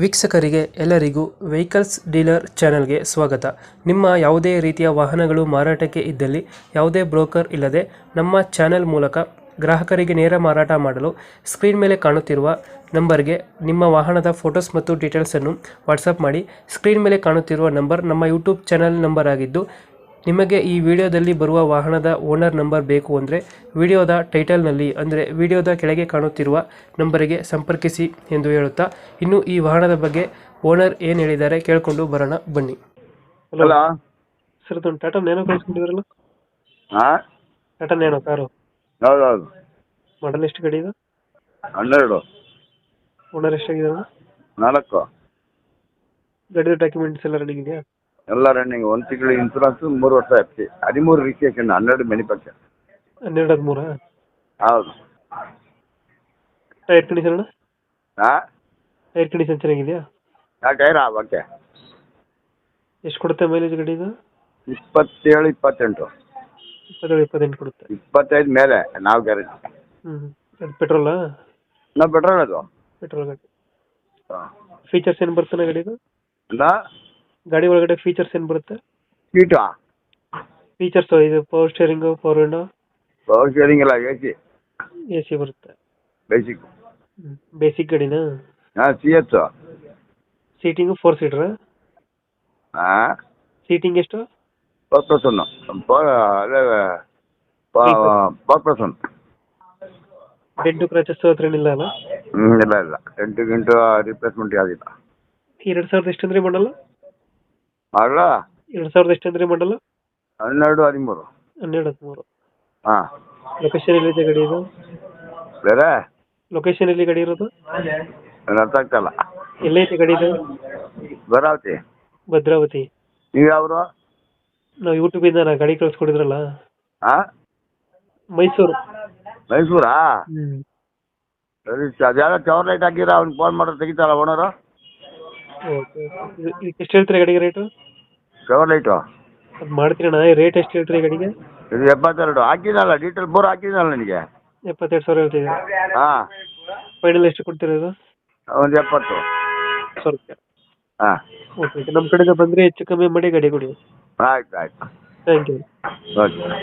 ವೀಕ್ಷಕರಿಗೆ ಎಲ್ಲರಿಗೂ vehicles dealer ಚಾನೆಲ್ಗೆ ಸ್ವಾಗತ. ನಿಮ್ಮ ಯಾವುದೇ ರೀತಿಯ ವಾಹನಗಳು ಮಾರಾಟಕ್ಕೆ ಇದ್ದಲ್ಲಿ ಯಾವುದೇ ಬ್ರೋಕರ್ ಇಲ್ಲದೆ ನಮ್ಮ ಚಾನೆಲ್ ಮೂಲಕ ಗ್ರಾಹಕರಿಗೆ ನೇರ ಮಾರಾಟ ಮಾಡಲು ಸ್ಕ್ರೀನ್ ಮೇಲೆ ಕಾಣುತ್ತಿರುವ ನಂಬರ್ಗೆ ನಿಮ್ಮ ವಾಹನದ ಫೋಟೋಸ್ ಮತ್ತು ಡೀಟೇಲ್ಸನ್ನು ವಾಟ್ಸಪ್ ಮಾಡಿ. ಸ್ಕ್ರೀನ್ ಮೇಲೆ ಕಾಣುತ್ತಿರುವ ನಂಬರ್ ನಮ್ಮ ಯೂಟ್ಯೂಬ್ ಚಾನೆಲ್ ನಂಬರ್ ಆಗಿದ್ದು, ನಿಮಗೆ ಈ ವಿಡಿಯೋದಲ್ಲಿ ಬರುವ ವಾಹನದ ಓನರ್ ನಂಬರ್ ಬೇಕು ಅಂದರೆ ವಿಡಿಯೋದ ಟೈಟಲ್ನಲ್ಲಿ ಅಂದರೆ ವಿಡಿಯೋದ ಕೆಳಗೆ ಕಾಣುತ್ತಿರುವ ನಂಬರಿಗೆ ಸಂಪರ್ಕಿಸಿ ಎಂದು ಹೇಳುತ್ತಾ, ಇನ್ನು ಈ ವಾಹನದ ಬಗ್ಗೆ ಓನರ್ ಏನು ಹೇಳಿದ್ದಾರೆ ಕೇಳಿಕೊಂಡು ಬರೋಣ ಬನ್ನಿ. ಹಲೋ. ಸರ್ ಅದೊಂದು ಟಾಟಾ ನ್ಯಾನೋ ಕಳಿಸ್ಕೊಂಡಿದ್ರಲ್ಲ, ಹಾ, ಟಾಟಾ ನ್ಯಾನೋ ಕಾರು ಹೌದೌದು. ಮಾಡಲ್ ಎಷ್ಟು ಗಾಡಿ ಇದು? 12 ಓನರ್ ಎಷ್ಟಾಗಿದ್ದಾರೆ? 4 ಗಾಡಿದ ಡಾಕ್ಯುಮೆಂಟ್ಸ್ ಎಲ್ಲ ರನ್ನಿಂಗ್ ಇದೆಯಾ? ಎಲ್ಲ ರನ್ನಿಂಗ್. 1 ತಿಂಗಳು ಇನ್ಸೂರೆನ್ಸ್, 3 ವರ್ಷ ಎಫ್ಸಿ, 13 ರಿಜಿಸ್ಟ್ರೇಷನ್, 12 ಮ್ಯಾನುಫ್ಯಾಕ್ಚರ್. 12-13? ಹೌದು. Tyre condition? ಹಾ, ಟೈರ್ ಕಂಡೀಷನ್ ಚೆನ್ನಾಗಿದೆಯಾ? Tyre okay. ಎಷ್ಟು ಕೊಡುತ್ತೆ ಮೈಲೇಜ್ ಗಾಡಿ ಇದು? 27, 28. 27-28 ಕೊಡುತ್ತೆ. 25 ಮೇಲೆ ನಾವು ಗ್ಯಾರಂಟಿ. ಅದು ಪೆಟ್ರೋಲಾ? ನಾವು ಪೆಟ್ರೋಲ್ ಅದು. ಪೆಟ್ರೋಲ್ ಗಾಡಿ. ಫೀಚರ್ಸ್ ಏನು ಬರ್ತದೆ ಗಾಡಿದು? ಅಲ್ಲ, ಗಾಡಿ ಒಳಗಡೆ ಫೀಚರ್ಸ್ ಏನು ಬರುತ್ತೆ? ಸೀಟಾ, ಫೀಚರ್ಸ್ ಇದು power steering, power window, power steering ಎಲ್ಲ ಎ ಸಿ ಬರುತ್ತೆ. ಬೇಸಿಕ್. ಬೇಸಿಕ್ ಗಾಡಿನಾ? ಹಾಂ, CS. ಸೀಟಿಂಗು 4 ಸೀಟ್ರಾ? ಹಾಂ, ಸೀಟಿಂಗ್ ಎಷ್ಟು? 4 ಪರ್ಸನ್. ಅದೇ 4 ಪರ್ಸನ್. ಡೆಂಟು ಕ್ರಾಚಸ್ ಹತ್ರ ಏನಿಲ್ಲ ಅಲ್ಲ? ಇಲ್ಲ 8 ಗಂಟೆ ರಿಪ್ಲೇಸ್ಮೆಂಟ್ ಯಾವುದಿಲ್ಲ. 2000 ಎಷ್ಟಂದ್ರೆ ಮಾಡಲ್ಲ? ಅಲ್ಲ, 2000 ಎಷ್ಟಂದ್ರೆ ಮಾಡಲ್ಲ? 12, 13. 12-13. ಹಾಂ. ಲೊಕೇಶನ್ ಎಲ್ಲಿದೆ ಗಾಡಿ ಇದು? ಬೇರೆ ಲೊಕೇಶನ್ ಎಲ್ಲಿ ಗಾಡಿ ಇರೋದು? ನನಗೆ ಅರ್ಥ ಆಗ್ತಲ್ಲ. ಎಲ್ಲೈತೆ ಗಾಡಿ ಇದು? ಭದ್ರಾವತಿ. ಭದ್ರಾವತಿ. ನೀವು ಯಾವರು? ನಾವು ಯೂಟ್ಯೂಬಿಂದ ನಾ ಗಾಡಿ ಕಳಿಸ್ಕೊಡಿದ್ರಲ್ಲ, ಹಾಂ, ಮೈಸೂರು. ಮೈಸೂರಾ? ಸರಿ, ಅದ್ಯಾವ ಟವರ್ ಲೈಟ್ ಹಾಕಿರ ಅವ್ನಿಗೆ ಫೋನ್ ಮಾಡಿದ್ರೆ ತೆಗಿತಾರ ಓನರು? ಓಕೆ. ಇದಕ್ಕೆ ಎಷ್ಟು ಹೇಳ್ತೀರಿ ಗಾಡಿಗೆ ರೇಟು? ಟವರ್ ಲೈಟು ಅದು ಮಾಡ್ತೀರಣ್ಣ, ರೇಟ್ ಎಷ್ಟು ಹೇಳ್ತೀರಿ ಗಾಡಿಗೆ? ಇದು 72 ಹಾಕಿದಲ್ಲ, ಡೀಟೇಲ್ ಪೂರ ಹಾಕಿದಲ್ಲ ನನಗೆ. 72,000 ಹೇಳ್ತಿದ್ದೀರಾ? ಹಾಂ. ಫೈನಲ್ ಎಷ್ಟು ಕೊಡ್ತೀರಾ ಇದು? ಒಂದು 70. ₹1,000. ಹಾಂ. ಓಕೆ, ನಮ್ಮ ಕಡೆಯಿಂದ ಬಂದರೆ ಹೆಚ್ಚು ಕಮ್ಮಿ ಮಾಡಿ ಗಾಡಿ ಕೊಡಿ. ಆಯ್ತು. Thank you. ಓಕೆ.